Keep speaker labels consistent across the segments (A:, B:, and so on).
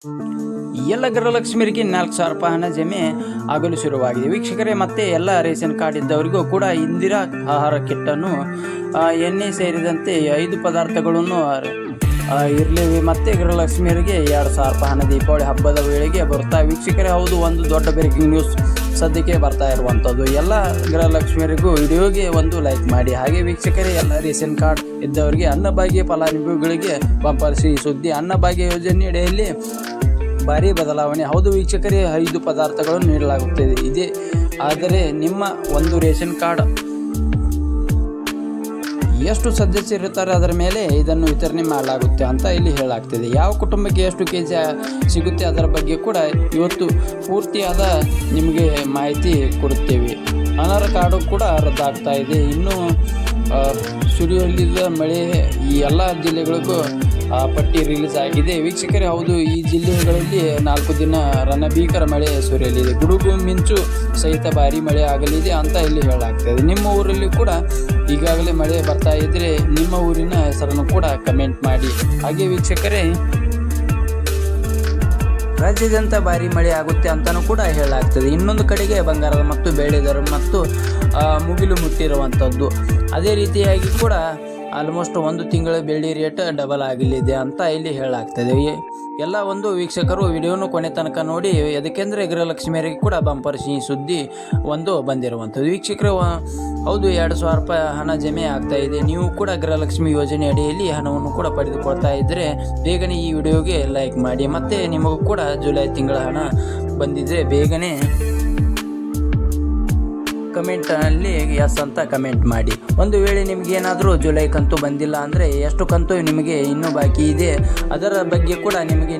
A: ಎಲ್ಲ ಗೃಹಲಕ್ಷ್ಮಿಯರಿಗೆ 4,000 ರೂಪಾಯಿ ಹಣ ಜಮೆ ಆಗಲು ಶುರುವಾಗಿದೆ. ವೀಕ್ಷಕರೇ, ಮತ್ತೆ ಎಲ್ಲ ರೇಷನ್ ಕಾರ್ಡ್ ಇದ್ದವರಿಗೂ ಕೂಡ ಇಂದಿರಾ ಆಹಾರ ಕಿಟ್ಟನ್ನು ಎಣ್ಣೆ ಸೇರಿದಂತೆ 5 ಪದಾರ್ಥಗಳನ್ನು ಇರಲಿವೆ. ಮತ್ತೆ ಗೃಹಲಕ್ಷ್ಮಿಯರಿಗೆ 2,000 ರೂಪಾಯಿ ಹಣ ದೀಪಾವಳಿ ಹಬ್ಬದ ವೇಳೆಗೆ ಬರ್ತಾ. ವೀಕ್ಷಕರೇ, ಹೌದು, ಒಂದು ದೊಡ್ಡ ಬ್ರೇಕಿಂಗ್ ನ್ಯೂಸ್ ಸದ್ಯಕ್ಕೆ ಬರ್ತಾ ಇರುವಂಥದ್ದು. ಎಲ್ಲ ಗೃಹಲಕ್ಷ್ಮಿಯರಿಗೂ ವಿಡಿಯೋಗೆ ಒಂದು ಲೈಕ್ ಮಾಡಿ. ಹಾಗೆ ವೀಕ್ಷಕರೇ, ಎಲ್ಲ ರೇಷನ್ ಕಾರ್ಡ್ ಇದ್ದವರಿಗೆ ಅನ್ನಭಾಗ್ಯ ಫಲಾನುಭವಿಗಳಿಗೆ ಬಂಪರ್ ಸಿಹಿ ಸುದ್ದಿ. ಅನ್ನಭಾಗ್ಯ ಯೋಜನೆ ಅಡಿಯಲ್ಲಿ ಭಾರಿ ಬದಲಾವಣೆ. ಹೌದು ವೀಕ್ಷಕರೇ, 5 ಪದಾರ್ಥಗಳನ್ನು ನೀಡಲಾಗುತ್ತದೆ. ಇದೇ ಆದರೆ ನಿಮ್ಮ ಒಂದು ರೇಷನ್ ಕಾರ್ಡ್ ಎಷ್ಟು ಸದಸ್ಯರಿರ್ತಾರೆ ಅದರ ಮೇಲೆ ಇದನ್ನು ವಿತರಣೆ ಮಾಡಲಾಗುತ್ತೆ ಅಂತ ಇಲ್ಲಿ ಹೇಳಲಾಗ್ತಿದೆ. ಯಾವ ಕುಟುಂಬಕ್ಕೆ ಎಷ್ಟು ಕೆಜಿ ಸಿಗುತ್ತೆ ಅದರ ಬಗ್ಗೆ ಕೂಡ ಇವತ್ತು ಪೂರ್ತಿಯಾದ ನಿಮಗೆ ಮಾಹಿತಿ ಕೊಡುತ್ತೇವೆ. ಅನರ್ಹ ಕಾರ್ಡು ಕೂಡ ರದ್ದಾಗ್ತಾ ಇದೆ. ಇನ್ನು ಸುರಿಯಲಿದ್ದ ಮಳೆ ಈ ಎಲ್ಲ ಜಿಲ್ಲೆಗಳಿಗೂ ಪಟ್ಟಿ ರಿಲೀಸ್ ಆಗಿದೆ. ವೀಕ್ಷಕರೇ, ಹೌದು, ಈ ಜಿಲ್ಲೆಗಳಲ್ಲಿ 4 ದಿನ ರಣಭೀಕರ ಮಳೆ ಸುರಿಯಲಿದೆ. ಗುಡುಗು ಮಿಂಚು ಸಹಿತ ಭಾರಿ ಮಳೆ ಆಗಲಿದೆ ಅಂತ ಇಲ್ಲಿ ಹೇಳಲಾಗ್ತದೆ. ನಿಮ್ಮ ಊರಲ್ಲಿ ಕೂಡ ಈಗಾಗಲೇ ಮಳೆ ಬರ್ತಾ ಇದ್ದರೆ ನಿಮ್ಮ ಊರಿನ ಹೆಸರನ್ನು ಕೂಡ ಕಮೆಂಟ್ ಮಾಡಿ. ಹಾಗೆ ವೀಕ್ಷಕರೇ, ರಾಜ್ಯಾದ್ಯಂತ ಭಾರಿ ಮಳೆ ಆಗುತ್ತೆ ಅಂತಲೂ ಕೂಡ ಹೇಳಲಾಗ್ತದೆ. ಇನ್ನೊಂದು ಕಡೆಗೆ ಬಂಗಾರದ ಮತ್ತು ಬೆಳ್ಳಿ ದರ ಮತ್ತು ಮುಗಿಲು ಮುಟ್ಟಿರುವಂಥದ್ದು. ಅದೇ ರೀತಿಯಾಗಿ ಕೂಡ ಆಲ್ಮೋಸ್ಟ್ 1 ತಿಂಗಳ ಬೆಳ್ಳಿ ರೇಟ್ ಡಬಲ್ ಆಗಲಿದೆ ಅಂತ ಇಲ್ಲಿ ಹೇಳಲಾಗ್ತದೆ. ಎಲ್ಲ ಒಂದು ವೀಕ್ಷಕರು ವಿಡಿಯೋನು ಕೊನೆ ತನಕ ನೋಡಿ. ಅದಕ್ಕೆಂದರೆ ಗೃಹಲಕ್ಷ್ಮಿಯರಿಗೆ ಕೂಡ ಬಂಪರ್ ಸಿಹಿ ಸುದ್ದಿ ಒಂದು ಬಂದಿರುವಂಥದ್ದು. ವೀಕ್ಷಕರು, ಹೌದು, 2,000 ರೂಪಾಯಿ ಹಣ ಜಮೆ ಆಗ್ತಾ ಇದೆ. ನೀವು ಕೂಡ ಗೃಹಲಕ್ಷ್ಮಿ ಯೋಜನೆ ಅಡಿಯಲ್ಲಿ ಹಣವನ್ನು ಕೂಡ ಪಡೆದುಕೊಳ್ತಾ ಇದ್ದರೆ ಬೇಗನೆ ಈ ವಿಡಿಯೋಗೆ ಲೈಕ್ ಮಾಡಿ. ಮತ್ತು ನಿಮಗೂ ಕೂಡ ಜುಲೈ ತಿಂಗಳ ಹಣ ಬಂದಿದ್ದರೆ ಬೇಗನೆ ಕಮೆಂಟಲ್ಲಿ ಎಸ್ ಅಂತ ಕಮೆಂಟ್ ಮಾಡಿ. ಒಂದು ವೇಳೆ ನಿಮಗೇನಾದರೂ ಜುಲೈ ಕಂತು ಬಂದಿಲ್ಲ ಅಂದರೆ ಎಷ್ಟು ಕಂತು ನಿಮಗೆ ಇನ್ನೂ ಬಾಕಿ ಇದೆ ಅದರ ಬಗ್ಗೆ ಕೂಡ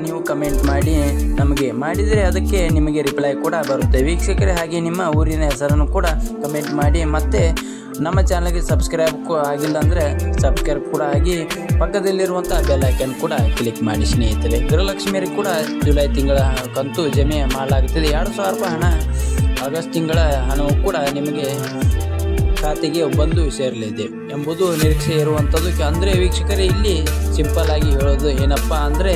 A: ನೀವು ಕಮೆಂಟ್ ಮಾಡಿ. ನಮಗೆ ಮಾಡಿದರೆ ಅದಕ್ಕೆ ನಿಮಗೆ ರಿಪ್ಲೈ ಕೂಡ ಬರುತ್ತೆ. ವೀಕ್ಷಕರೇ, ಹಾಗೆ ನಿಮ್ಮ ಊರಿನ ಹೆಸರನ್ನು ಕೂಡ ಕಮೆಂಟ್ ಮಾಡಿ. ಮತ್ತು ನಮ್ಮ ಚಾನಲ್ಗೆ ಸಬ್ಸ್ಕ್ರೈಬ್ ಆಗಿಲ್ಲ ಅಂದರೆ ಸಬ್ಸ್ಕ್ರೈಬ್ ಕೂಡ ಆಗಿ ಪಕ್ಕದಲ್ಲಿರುವಂಥ ಬೆಲ್ ಐಕನ್ ಕೂಡ ಕ್ಲಿಕ್ ಮಾಡಿ ಸ್ನೇಹಿತರೆ. ಗೃಹಲಕ್ಷ್ಮಿಯರಿಗೆ ಕೂಡ ಜುಲೈ ತಿಂಗಳ ಕಂತು ಜಮೆ ಮಾಡಲಾಗುತ್ತದೆ. 2,000 ರೂಪಾಯಿ ಹಣ ಆಗಸ್ಟ್ ತಿಂಗಳ ಹಣವು ಕೂಡ ನಿಮಗೆ ಖಾತೆಗೆ ಬಂದು ಸೇರಲಿದೆ ಎಂಬುದು ನಿರೀಕ್ಷೆ ಇರುವಂಥದ್ದು. ಅಂದರೆ ವೀಕ್ಷಕರೇ, ಇಲ್ಲಿ ಸಿಂಪಲ್ ಆಗಿ ಹೇಳೋದು ಏನಪ್ಪ ಅಂದರೆ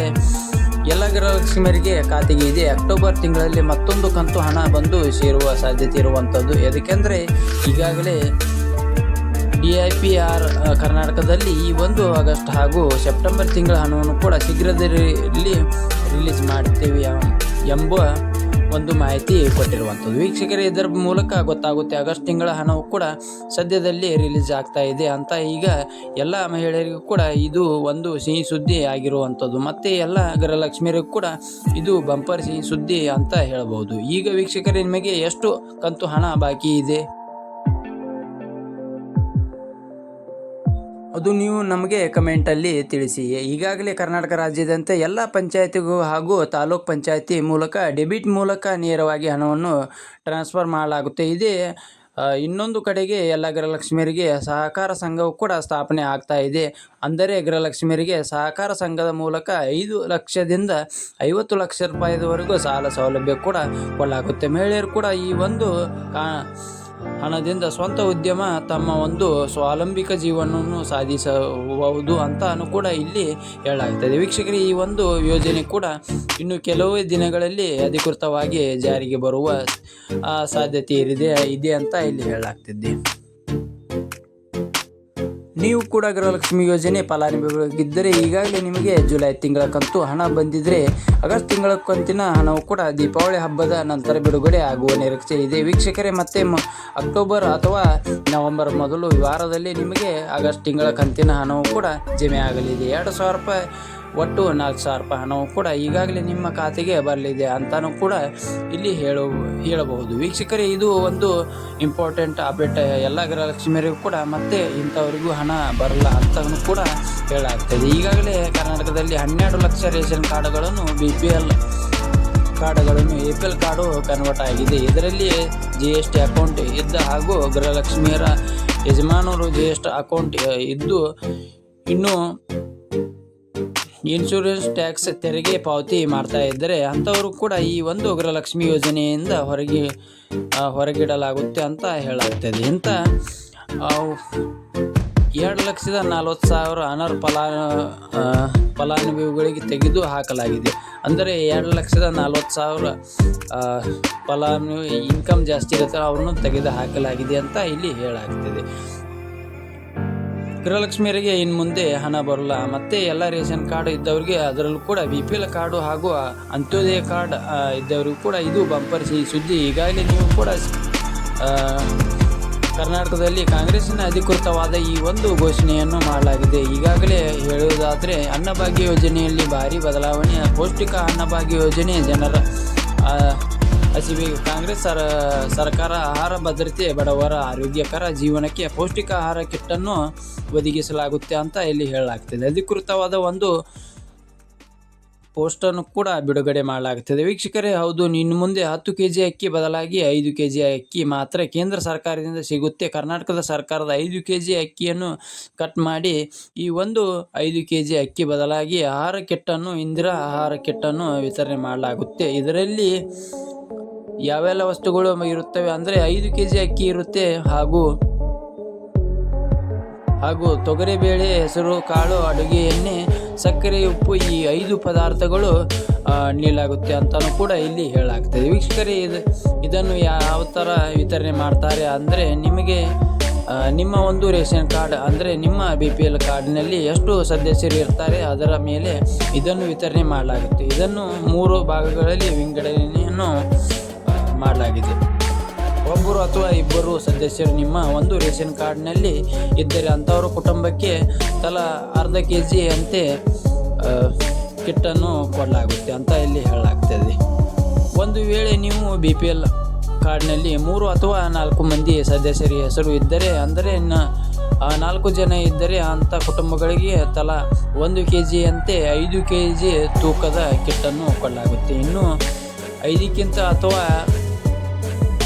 A: ಎಲ್ಲ ಗೃಹಲಕ್ಷ್ಮಿಯರಿಗೆ ಖಾತೆಗೆ ಇದೆ. ಅಕ್ಟೋಬರ್ ತಿಂಗಳಲ್ಲಿ ಮತ್ತೊಂದು ಕಂತು ಹಣ ಬಂದು ಸೇರುವ ಸಾಧ್ಯತೆ ಇರುವಂಥದ್ದು. ಯಾಕೆಂದರೆ ಈಗಾಗಲೇ DIPR ಕರ್ನಾಟಕದಲ್ಲಿ ಈ 1 ಆಗಸ್ಟ್ ಹಾಗೂ ಸೆಪ್ಟೆಂಬರ್ ತಿಂಗಳ ಹಣವನ್ನು ಕೂಡ ಶೀಘ್ರದಲ್ಲಿ ರಿಲೀಸ್ ಮಾಡ್ತೀವಿ ಎಂಬ ಒಂದು ಮಾಹಿತಿ ಕೊಟ್ಟಿರುವಂಥದ್ದು. ವೀಕ್ಷಕರೇ, ಇದರ ಮೂಲಕ ಗೊತ್ತಾಗುತ್ತೆ ಆಗಸ್ಟ್ ತಿಂಗಳ ಹಣವು ಕೂಡ ಸದ್ಯದಲ್ಲಿ ರಿಲೀಸ್ ಆಗ್ತಾ ಇದೆ ಅಂತ. ಈಗ ಎಲ್ಲ ಮಹಿಳೆಯರಿಗೂ ಕೂಡ ಇದು ಒಂದು ಸಿಹಿ ಸುದ್ದಿ ಆಗಿರುವಂಥದ್ದು. ಮತ್ತು ಎಲ್ಲ ಗೃಹಲಕ್ಷ್ಮಿಯರಿಗೂ ಕೂಡ ಇದು ಬಂಪರ್ ಸಿಹಿ ಸುದ್ದಿ ಅಂತ ಹೇಳಬಹುದು. ಈಗ ವೀಕ್ಷಕರೇ, ನಿಮಗೆ ಎಷ್ಟು ಕಂತು ಹಣ ಬಾಕಿ ಇದೆ ಅದು ನೀವು ನಮಗೆ ಕಮೆಂಟಲ್ಲಿ ತಿಳಿಸಿ. ಈಗಾಗಲೇ ಕರ್ನಾಟಕ ರಾಜ್ಯಾದ್ಯಂತ ಎಲ್ಲ ಪಂಚಾಯತಿಗೂ ಹಾಗೂ ತಾಲೂಕ್ ಪಂಚಾಯತಿ ಮೂಲಕ ಡೆಬಿಟ್ ಮೂಲಕ ನೇರವಾಗಿ ಹಣವನ್ನು ಟ್ರಾನ್ಸ್ಫರ್ ಮಾಡಲಾಗುತ್ತೆ. ಇದೇ ಇನ್ನೊಂದು ಕಡೆಗೆ ಎಲ್ಲ ಗೃಹಲಕ್ಷ್ಮಿಯರಿಗೆ ಸಹಕಾರ ಸಂಘವು ಕೂಡ ಸ್ಥಾಪನೆ ಆಗ್ತಾ ಇದೆ. ಅಂದರೆ ಗೃಹಲಕ್ಷ್ಮಿಯರಿಗೆ ಸಹಕಾರ ಸಂಘದ ಮೂಲಕ 5 ಲಕ್ಷದಿಂದ 50 ಲಕ್ಷ ರೂಪಾಯಿವರೆಗೂ ಸಾಲ ಸೌಲಭ್ಯ ಕೂಡ ಕೊಡಲಾಗುತ್ತೆ. ಮಹಿಳೆಯರು ಕೂಡ ಈ ಒಂದು ಹಣದಿಂದ ಸ್ವಂತ ಉದ್ಯಮ ತಮ್ಮ ಒಂದು ಸ್ವಾವಲಂಬಿಕ ಜೀವನವನ್ನು ಸಾಧಿಸಬಹುದು ಅಂತಾನು ಕೂಡ ಇಲ್ಲಿ ಹೇಳಲಾಗ್ತದೆ. ವೀಕ್ಷಕರೇ, ಈ ಒಂದು ಯೋಜನೆ ಕೂಡ ಇನ್ನು ಕೆಲವೇ ದಿನಗಳಲ್ಲಿ ಅಧಿಕೃತವಾಗಿ ಜಾರಿಗೆ ಬರುವ ಸಾಧ್ಯತೆ ಇದೆ ಅಂತ ಇಲ್ಲಿ ಹೇಳಲಾಗ್ತಿದೆ. ನೀವು ಕೂಡ ಗೃಹಲಕ್ಷ್ಮಿ ಯೋಜನೆ ಫಲಾನುಭವಿಯಾಗಿದ್ದರೆ ಈಗಾಗಲೇ ನಿಮಗೆ ಜುಲೈ ತಿಂಗಳ ಕಂತು ಹಣ ಬಂದಿದ್ದರೆ ಆಗಸ್ಟ್ ತಿಂಗಳ ಕಂತಿನ ಹಣವು ಕೂಡ ದೀಪಾವಳಿ ಹಬ್ಬದ ನಂತರ ಬಿಡುಗಡೆ ಆಗುವ ನಿರೀಕ್ಷೆ ಇದೆ. ವೀಕ್ಷಕರೇ, ಮತ್ತೆ ಅಕ್ಟೋಬರ್ ಅಥವಾ ನವೆಂಬರ್ ಮೊದಲು ವಾರದಲ್ಲಿ ನಿಮಗೆ ಆಗಸ್ಟ್ ತಿಂಗಳ ಕಂತಿನ ಹಣವು ಕೂಡ ಜಮೆ ಆಗಲಿದೆ. 2,000 ರೂಪಾಯಿ ಒಟ್ಟು 4,000 ರೂಪಾಯಿ ಹಣವು ಕೂಡ ಈಗಾಗಲೇ ನಿಮ್ಮ ಖಾತೆಗೆ ಬರಲಿದೆ ಅಂತಾನು ಕೂಡ ಇಲ್ಲಿ ಹೇಳಬಹುದು. ವೀಕ್ಷಕರೇ, ಇದು ಒಂದು ಇಂಪಾರ್ಟೆಂಟ್ ಅಪ್ಡೇಟ್. ಎಲ್ಲ ಗೃಹಲಕ್ಷ್ಮಿಯರಿಗೂ ಕೂಡ ಮತ್ತೆ ಇಂಥವರಿಗೂ ಹಣ ಬರಲ್ಲ ಅಂತಲೂ ಕೂಡ ಹೇಳಲಾಗ್ತದೆ. ಈಗಾಗಲೇ ಕರ್ನಾಟಕದಲ್ಲಿ 12 ಲಕ್ಷ ರೇಷನ್ ಕಾರ್ಡ್ಗಳನ್ನು BPL ಕಾರ್ಡ್ಗಳನ್ನು APL ಕಾರ್ಡು ಕನ್ವರ್ಟ್ ಆಗಿದೆ. ಇದರಲ್ಲಿ GST ಅಕೌಂಟ್ ಇದ್ದ ಹಾಗೂ ಗೃಹಲಕ್ಷ್ಮಿಯರ ಯಜಮಾನರು GST ಅಕೌಂಟ್ ಇದ್ದು ಇನ್ನು ಇನ್ಶೂರೆನ್ಸ್ ಟ್ಯಾಕ್ಸ್ ತೆರಿಗೆ ಪಾವತಿ ಮಾಡ್ತಾ ಇದ್ದರೆ ಅಂಥವರು ಕೂಡ ಈ ಒಂದು ಗೃಹಲಕ್ಷ್ಮಿ ಯೋಜನೆಯಿಂದ ಹೊರಗಿಡಲಾಗುತ್ತೆ ಅಂತ ಹೇಳಲಾಗ್ತದೆ. 2,40,000 ಅನರ್ಹ ಫಲಾನುಭವಿಗಳಿಗೆ ತೆಗೆದು ಹಾಕಲಾಗಿದೆ. ಅಂದರೆ 2,40,000 ಫಲಾನುಭವಿ ಇನ್ಕಮ್ ಜಾಸ್ತಿ ಇರ್ತಾರೆ ಅವ್ರನ್ನು ತೆಗೆದು ಹಾಕಲಾಗಿದೆ ಅಂತ ಇಲ್ಲಿ ಹೇಳಲಾಗ್ತದೆ. ಗೃಹಲಕ್ಷ್ಮಿಯರಿಗೆ ಇನ್ನು ಮುಂದೆ ಹಣ ಬರಲ್ಲ. ಮತ್ತು ಎಲ್ಲ ರೇಷನ್ ಕಾರ್ಡ್ ಇದ್ದವರಿಗೆ, ಅದರಲ್ಲೂ ಕೂಡ BPL ಕಾರ್ಡು ಹಾಗೂ ಅಂತ್ಯೋದಯ ಕಾರ್ಡ್ ಇದ್ದವರಿಗೂ ಕೂಡ ಇದು ಬಂಪರ್ ಸುದ್ದಿ. ಈಗಾಗಲೇ ನೀವು ಕೂಡ ಕರ್ನಾಟಕದಲ್ಲಿ ಕಾಂಗ್ರೆಸ್ಸಿನ ಅಧಿಕೃತವಾದ ಈ ಒಂದು ಘೋಷಣೆಯನ್ನು ಮಾಡಲಾಗಿದೆ. ಈಗಾಗಲೇ ಹೇಳುವುದಾದರೆ ಅನ್ನಭಾಗ್ಯ ಯೋಜನೆಯಲ್ಲಿ ಭಾರಿ ಬದಲಾವಣೆ. ಪೌಷ್ಟಿಕ ಅನ್ನಭಾಗ್ಯ ಯೋಜನೆ ಜನರ ಹಸಿವಿಗೆ ಕಾಂಗ್ರೆಸ್ ಸರ್ಕಾರ ಆಹಾರ ಭದ್ರತೆ, ಬಡವರ ಆರೋಗ್ಯಕರ ಜೀವನಕ್ಕೆ ಪೌಷ್ಟಿಕ ಆಹಾರ ಕಿಟ್ಟನ್ನು ಒದಗಿಸಲಾಗುತ್ತೆ ಅಂತ ಇಲ್ಲಿ ಹೇಳಲಾಗ್ತದೆ. ಅಧಿಕೃತವಾದ ಒಂದು ಪೋಸ್ಟನ್ನು ಕೂಡ ಬಿಡುಗಡೆ ಮಾಡಲಾಗುತ್ತದೆ. ವೀಕ್ಷಕರೇ, ಹೌದು, ಇನ್ನು ಮುಂದೆ 10 kg ಅಕ್ಕಿ ಬದಲಾಗಿ 5 kg ಅಕ್ಕಿ ಮಾತ್ರ ಕೇಂದ್ರ ಸರ್ಕಾರದಿಂದ ಸಿಗುತ್ತೆ. ಕರ್ನಾಟಕದ ಸರ್ಕಾರದ 5 kg ಅಕ್ಕಿಯನ್ನು ಕಟ್ ಮಾಡಿ ಈ ಒಂದು 5 kg ಅಕ್ಕಿ ಬದಲಾಗಿ ಆಹಾರ ಕಿಟ್ಟನ್ನು, ಇಂದಿರಾ ಆಹಾರ ಕಿಟ್ಟನ್ನು ವಿತರಣೆ ಮಾಡಲಾಗುತ್ತೆ. ಇದರಲ್ಲಿ ಯಾವೆಲ್ಲ ವಸ್ತುಗಳು ಇರುತ್ತವೆ ಅಂದರೆ 5 kg ಅಕ್ಕಿ ಇರುತ್ತೆ, ಹಾಗೂ ತೊಗರಿಬೇಳೆ, ಹೆಸರು ಕಾಳು, ಅಡುಗೆ ಎಣ್ಣೆ, ಸಕ್ಕರೆ, ಉಪ್ಪು, ಈ 5 ಪದಾರ್ಥಗಳು ನೀಡಲಾಗುತ್ತೆ ಅಂತಲೂ ಕೂಡ ಇಲ್ಲಿ ಹೇಳಲಾಗ್ತದೆ. ವೀಕ್ಷಕರೇ, ಇದನ್ನು ಯಾವ ಥರ ವಿತರಣೆ ಮಾಡ್ತಾರೆ ಅಂದರೆ ನಿಮಗೆ ನಿಮ್ಮ ಒಂದು ರೇಷನ್ ಕಾರ್ಡ್ ಅಂದರೆ ನಿಮ್ಮ BPL ಕಾರ್ಡಿನಲ್ಲಿ ಎಷ್ಟು ಸದಸ್ಯರು ಇರ್ತಾರೆ ಅದರ ಮೇಲೆ ಇದನ್ನು ವಿತರಣೆ ಮಾಡಲಾಗುತ್ತೆ. ಇದನ್ನು 3 ಭಾಗಗಳಲ್ಲಿ ವಿಂಗಡಣೆಯನ್ನು ಮಾಡಲಾಗಿದೆ. ಒಬ್ಬರು ಅಥವಾ ಇಬ್ಬರು ಸದಸ್ಯರು ನಿಮ್ಮ ಒಂದು ರೇಷನ್ ಕಾರ್ಡ್ನಲ್ಲಿ ಇದ್ದರೆ ಅಂಥವರ ಕುಟುಂಬಕ್ಕೆ ತಲಾ ಅರ್ಧ kg ಅಂತೆ ಕಿಟ್ಟನ್ನು ಕೊಡಲಾಗುತ್ತೆ ಅಂತ ಇಲ್ಲಿ ಹೇಳಲಾಗ್ತದೆ. ಒಂದು ವೇಳೆ ನೀವು BPL ಕಾರ್ಡ್ನಲ್ಲಿ 3 ಅಥವಾ 4 ಮಂದಿ ಸದಸ್ಯರ ಹೆಸರು ಇದ್ದರೆ, ಅಂದರೆ 4 ಜನ ಇದ್ದರೆ ಅಂಥ ಕುಟುಂಬಗಳಿಗೆ ತಲಾ 1 kg ಅಂತೆ 5 kg ತೂಕದ ಕಿಟ್ಟನ್ನು ಕೊಡಲಾಗುತ್ತೆ. ಇನ್ನು 5ಕ್ಕಿಂತ ಅಥವಾ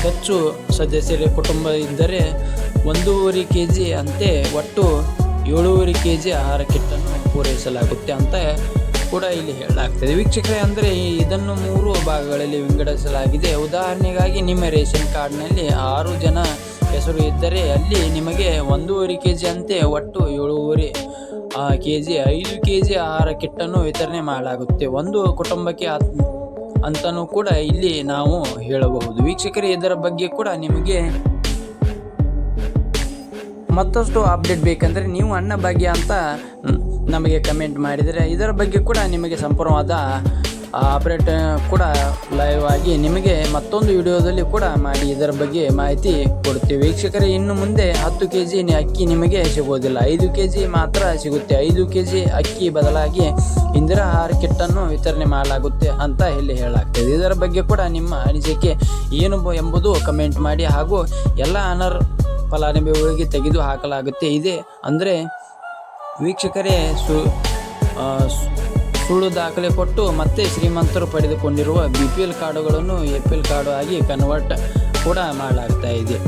A: ಹೆಚ್ಚು ಸದಸ್ಯರ ಕುಟುಂಬ ಇದ್ದರೆ 1.5 kg ಅಂತೆ ಒಟ್ಟು 7.5 kg ಆಹಾರ ಕಿಟ್ಟನ್ನು ಪೂರೈಸಲಾಗುತ್ತೆ ಅಂತ ಕೂಡ ಇಲ್ಲಿ ಹೇಳಲಾಗ್ತದೆ. ವೀಕ್ಷಕರೇ, ಅಂದರೆ ಇದನ್ನು 3 ಭಾಗಗಳಲ್ಲಿ ವಿಂಗಡಿಸಲಾಗಿದೆ. ಉದಾಹರಣೆಗಾಗಿ ನಿಮ್ಮ ರೇಷನ್ ಕಾರ್ಡ್ನಲ್ಲಿ 6 ಜನ ಹೆಸರು ಇದ್ದರೆ ಅಲ್ಲಿ ನಿಮಗೆ 1.5 kg ಅಂತೆ ಒಟ್ಟು 7.5 kg 5 kg ಆಹಾರ ಕಿಟ್ಟನ್ನು ವಿತರಣೆ ಮಾಡಲಾಗುತ್ತೆ. ಒಂದು ಕುಟುಂಬಕ್ಕೆ ಅಂತಲೂ ಕೂಡ ಇಲ್ಲಿ ನಾವು ಹೇಳಬಹುದು. ವೀಕ್ಷಕರೇ, ಇದರ ಬಗ್ಗೆ ಕೂಡ ನಿಮಗೆ ಮತ್ತಷ್ಟು ಅಪ್ಡೇಟ್ ಬೇಕಂದರೆ ನೀವು ಅನ್ನಭಾಗ್ಯ ಅಂತ ನಮಗೆ ಕಮೆಂಟ್ ಮಾಡಿದರೆ ಇದರ ಬಗ್ಗೆ ಕೂಡ ನಿಮಗೆ ಸಂಪೂರ್ಣವಾದ ಅಪ್ಡೇಟ್ ಕೂಡ ಲೈವ್ ಆಗಿ ನಿಮಗೆ ಮತ್ತೊಂದು ವಿಡಿಯೋದಲ್ಲಿ ಕೂಡ ಮಾಡಿ ಇದರ ಬಗ್ಗೆ ಮಾಹಿತಿ ಕೊಡ್ತೀವಿ. ವೀಕ್ಷಕರೇ, ಇನ್ನು ಮುಂದೆ 10 kg ಅಕ್ಕಿ ನಿಮಗೆ ಸಿಗೋದಿಲ್ಲ, 5 kg ಮಾತ್ರ ಸಿಗುತ್ತೆ. 5 kg ಅಕ್ಕಿ ಬದಲಾಗಿ ಇಂದಿರಾ ಆಹಾರ ಕಿಟ್ಟನ್ನು ವಿತರಣೆ ಮಾಡಲಾಗುತ್ತೆ ಅಂತ ಇಲ್ಲಿ ಹೇಳಲಾಗ್ತದೆ. ಇದರ ಬಗ್ಗೆ ಕೂಡ ನಿಮ್ಮ ಅನಿಸಿಕೆ ಏನು ಎಂಬುದು ಕಮೆಂಟ್ ಮಾಡಿ. ಹಾಗೂ ಎಲ್ಲ ಅನರ್ಹ ಫಲಾನುಭವಿಗಳಿಗೆ ತೆಗೆದು ಹಾಕಲಾಗುತ್ತೆ. ಇದೆ ಅಂದರೆ ವೀಕ್ಷಕರೇ, ಸುಳ್ಳು ದಾಖಲೆ ಕೊಟ್ಟು ಮತ್ತೆ ಶ್ರೀಮಂತರು ಪಡೆದುಕೊಂಡಿರುವ BPL ಕಾರ್ಡುಗಳನ್ನು APL ಕಾರ್ಡು ಆಗಿ ಕನ್ವರ್ಟ್ ಕೂಡ ಮಾಡಲಾಗ್ತಾ ಇದೆ.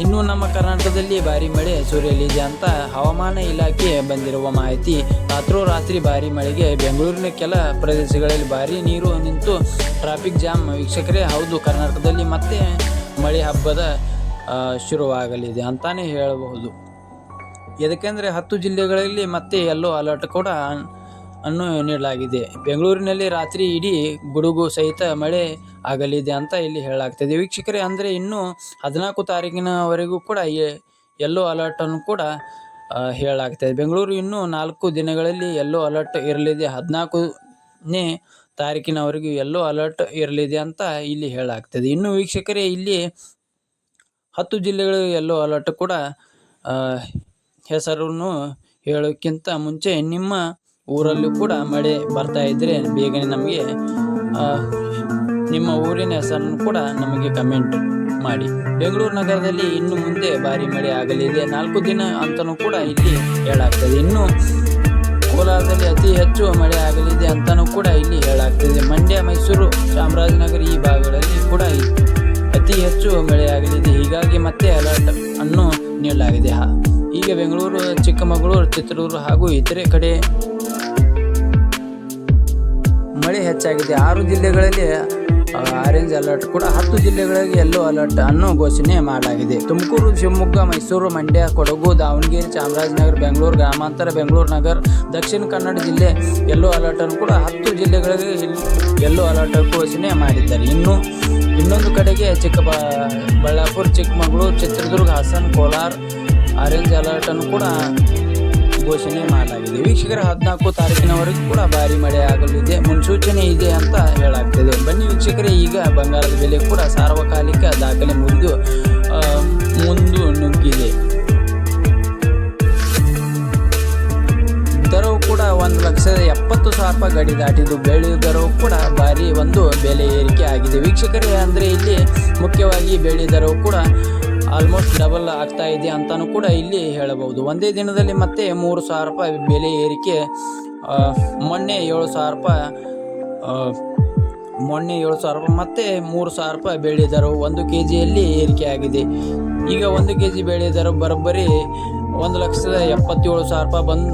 A: ಇನ್ನು ನಮ್ಮ ಕರ್ನಾಟಕದಲ್ಲಿ ಭಾರಿ ಮಳೆ ಸುರಿಯಲಿದೆ ಅಂತ ಹವಾಮಾನ ಇಲಾಖೆ ಬಂದಿರುವ ಮಾಹಿತಿ. ರಾತ್ರೋರಾತ್ರಿ ಭಾರಿ ಮಳೆಗೆ ಬೆಂಗಳೂರಿನ ಕೆಲ ಪ್ರದೇಶಗಳಲ್ಲಿ ಭಾರಿ ನೀರು ನಿಂತು ಟ್ರಾಫಿಕ್ ಜಾಮ್. ವೀಕ್ಷಕರೇ, ಹೌದು, ಕರ್ನಾಟಕದಲ್ಲಿ ಮತ್ತೆ ಮಳೆ ಹಬ್ಬದ ಶುರುವಾಗಲಿದೆ ಅಂತಾನೆ ಹೇಳಬಹುದು. ಯಾಕೆಂದರೆ 10 ಜಿಲ್ಲೆಗಳಲ್ಲಿ ಮತ್ತೆ ಯೆಲ್ಲೋ ಅಲರ್ಟ್ ಕೂಡ ಅನ್ನು ನೀಡಲಾಗಿದೆ. ಬೆಂಗಳೂರಿನಲ್ಲಿ ರಾತ್ರಿ ಇಡೀ ಗುಡುಗು ಸಹಿತ ಮಳೆ ಆಗಲಿದೆ ಅಂತ ಇಲ್ಲಿ ಹೇಳಲಾಗ್ತದೆ. ವೀಕ್ಷಕರೇ, ಅಂದರೆ ಇನ್ನು 14 ತಾರೀಕಿನವರೆಗೂ ಕೂಡ ಯೆಲ್ಲೋ ಅಲರ್ಟನ್ನು ಕೂಡ ಹೇಳಲಾಗ್ತದೆ. ಬೆಂಗಳೂರು ಇನ್ನೂ 4 ದಿನಗಳಲ್ಲಿ ಯೆಲ್ಲೋ ಅಲರ್ಟ್ ಇರಲಿದೆ. 14ನೇ ತಾರೀಕಿನವರೆಗೂ ಯೆಲ್ಲೋ ಅಲರ್ಟ್ ಇರಲಿದೆ ಅಂತ ಇಲ್ಲಿ ಹೇಳಲಾಗ್ತದೆ. ಇನ್ನು ವೀಕ್ಷಕರೇ, ಇಲ್ಲಿ 10 ಜಿಲ್ಲೆಗಳು ಯೆಲ್ಲೋ ಅಲರ್ಟ್ ಕೂಡ ಹೆಸರನ್ನು ಹೇಳೋಕ್ಕಿಂತ ಮುಂಚೆ ನಿಮ್ಮ ಊರಲ್ಲೂ ಕೂಡ ಮಳೆ ಬರ್ತಾ ಇದ್ದರೆ ಬೇಗನೆ ನಮಗೆ ನಿಮ್ಮ ಊರಿನ ಹೆಸರನ್ನು ಕೂಡ ನಮಗೆ ಕಮೆಂಟ್ ಮಾಡಿ. ಬೆಂಗಳೂರು ನಗರದಲ್ಲಿ ಇನ್ನು ಮುಂದೆ ಭಾರಿ ಮಳೆ ಆಗಲಿದೆ 4 ದಿನ ಅಂತಲೂ ಕೂಡ ಇಲ್ಲಿ ಹೇಳಲಾಗ್ತದೆ. ಇನ್ನು ಕೋಲಾರದಲ್ಲಿ ಅತಿ ಹೆಚ್ಚು ಮಳೆ ಆಗಲಿದೆ ಅಂತಲೂ ಕೂಡ ಇಲ್ಲಿ ಹೇಳಲಾಗ್ತದೆ. ಮಂಡ್ಯ, ಮೈಸೂರು, ಚಾಮರಾಜನಗರ ಈ ಭಾಗಗಳಲ್ಲಿ ಕೂಡ ಅತಿ ಹೆಚ್ಚು ಮಳೆಯಾಗಲಿದೆ. ಹೀಗಾಗಿ ಮತ್ತೆ ಅಲರ್ಟ್ ಅನ್ನು ನೀಡಲಾಗಿದೆ. ಈಗ ಬೆಂಗಳೂರು, ಚಿಕ್ಕಮಗಳೂರು, ಚಿತ್ರದುರ್ಗ ಹಾಗೂ ಇತರೆ ಕಡೆ ಮಳೆ ಹೆಚ್ಚಾಗಿದೆ. 6 ಜಿಲ್ಲೆಗಳಲ್ಲಿ ಆರೆಂಜ್ ಅಲರ್ಟ್ ಕೂಡ 10 ಜಿಲ್ಲೆಗಳಿಗೆ ಯೆಲ್ಲೋ ಅಲರ್ಟ್ ಅನ್ನು ಘೋಷಣೆ ಮಾಡಲಾಗಿದೆ. ತುಮಕೂರು, ಶಿವಮೊಗ್ಗ, ಮೈಸೂರು, ಮಂಡ್ಯ, ಕೊಡಗು, ದಾವಣಗೆರೆ, ಚಾಮರಾಜನಗರ, ಬೆಂಗಳೂರು ಗ್ರಾಮಾಂತರ, ಬೆಂಗಳೂರು ನಗರ, ದಕ್ಷಿಣ ಕನ್ನಡ ಜಿಲ್ಲೆ ಯೆಲ್ಲೋ ಅಲರ್ಟ್ ಅನ್ನು ಕೂಡ 10 ಜಿಲ್ಲೆಗಳಿಗೆ ಯೆಲ್ಲೋ ಅಲರ್ಟ್ ಘೋಷಣೆ ಮಾಡಿದ್ದಾರೆ. ಇನ್ನೊಂದು ಕಡೆಗೆ ಚಿಕ್ಕಬಳ್ಳಾಪುರ, ಚಿಕ್ಕಮಗಳೂರು, ಚಿತ್ರದುರ್ಗ, ಹಾಸನ, ಕೋಲಾರ ಆರೆಂಜ್ ಅಲರ್ಟ್ ಅನ್ನು ಕೂಡ ಘೋಷಣೆ ಮಾಡಲಾಗಿದೆ. ವೀಕ್ಷಕರ 14 ತಾರೀಕಿನವರೆಗೂ ಕೂಡ ಭಾರಿ ಮಳೆ ಆಗಲಿದೆ ಮುನ್ಸೂಚನೆ ಇದೆ ಅಂತ ಹೇಳಲಾಗ್ತದೆ. ಬನ್ನಿ ವೀಕ್ಷಕರೇ, ಈಗ ಬಂಗಾರದ ಬೆಲೆ ಕೂಡ ಸಾರ್ವಕಾಲಿಕ ದಾಖಲೆ ಮುಂದು ನುಗ್ಗಿದೆ. ದರವು ಕೂಡ 1,70,000 ಗಡಿ ದಾಟಿದ್ದು ಬೆಳ್ಳಿ ದರವು ಕೂಡ ಭಾರಿ ಒಂದು ಬೆಲೆ ಏರಿಕೆ ಆಗಿದೆ. ವೀಕ್ಷಕರೇ, ಅಂದರೆ ಇಲ್ಲಿ ಮುಖ್ಯವಾಗಿ ಬೆಳ್ಳಿ ದರವು ಕೂಡ ಆಲ್ಮೋಸ್ಟ್ ಡಬಲ್ ಆಗ್ತಾ ಇದೆ ಅಂತಾನೂ ಕೂಡ ಇಲ್ಲಿ ಹೇಳಬಹುದು. ಒಂದೇ ದಿನದಲ್ಲಿ ಮತ್ತೆ 3,000 ರೂಪಾಯಿ ಬೆಲೆ ಏರಿಕೆ. ಮೊನ್ನೆ 7,000 ರೂಪಾಯಿ ಮತ್ತೆ 3,000 ರೂಪಾಯಿ ಬೆಳ್ಳಿ ದರವು 1 kgಯಲ್ಲಿ ಏರಿಕೆ ಆಗಿದೆ. ಈಗ 1 kg ಬೆಳ್ಳಿ ದರ ಬರೋಬ್ಬರಿ 1,77,000 ರೂಪಾಯಿ ಬಂದು